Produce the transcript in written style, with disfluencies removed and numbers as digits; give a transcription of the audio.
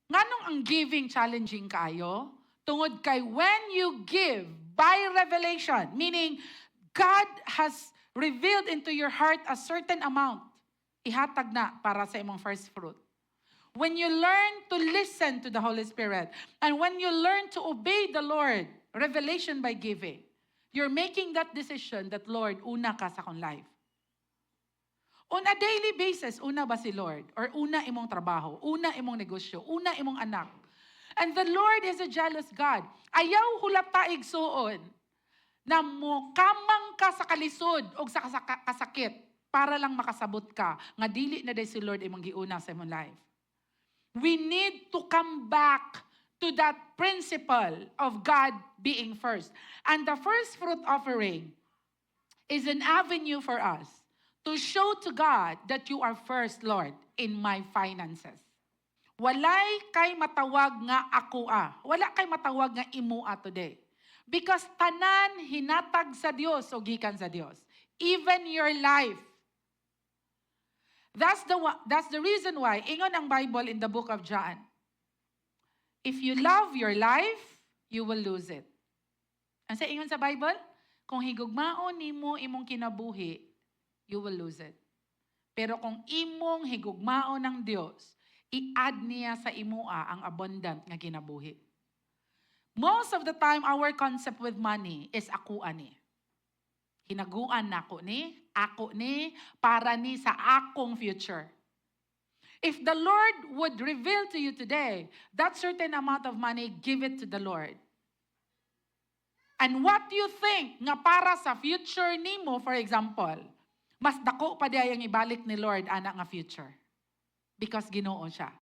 Nganong ang giving challenging kayo? Tungod kay when you give by revelation, meaning God has revealed into your heart a certain amount, ihatag na para sa imong first fruit. When you learn to listen to the Holy Spirit, and when you learn to obey the Lord, revelation by giving, you're making that decision that, Lord, una ka sa akong life. On a daily basis, una ba si Lord? Or una imong trabaho? Una imong negosyo? Una imong anak? And the Lord is a jealous God. Ayaw hulata igsuon na mo kamang ka sa kalisod o sa kasakit para lang makasabot ka nga dili na day si Lord imong giuna sa imong life. We need to come back to that principle of God being first. And the first fruit offering is an avenue for us to show to God that you are first, Lord, in my finances. Walay kay matawag nga ako Wala kay matawag nga imo today. Because tanan hinatag sa Dios o gikan sa Dios. Even your life. That's the reason why, ingon ang Bible in the book of John, if you love your life, you will lose it. Ang sa ingon sa Bible, kung higugmaon nimo imong kinabuhi, you will lose it. Pero kung imong higugmaon ng Dios, i-add niya sa imoa ang abundant nga kinabuhi. Most of the time, our concept with money is ako ani. Hinaguan nako ako ni, para ni sa akong future. If the Lord would reveal to you today that certain amount of money, give it to the Lord. And what you think nga para sa future nimo, for example, mas dako pa diyang ibalik ni Lord ana nga future. Because Ginoo siya.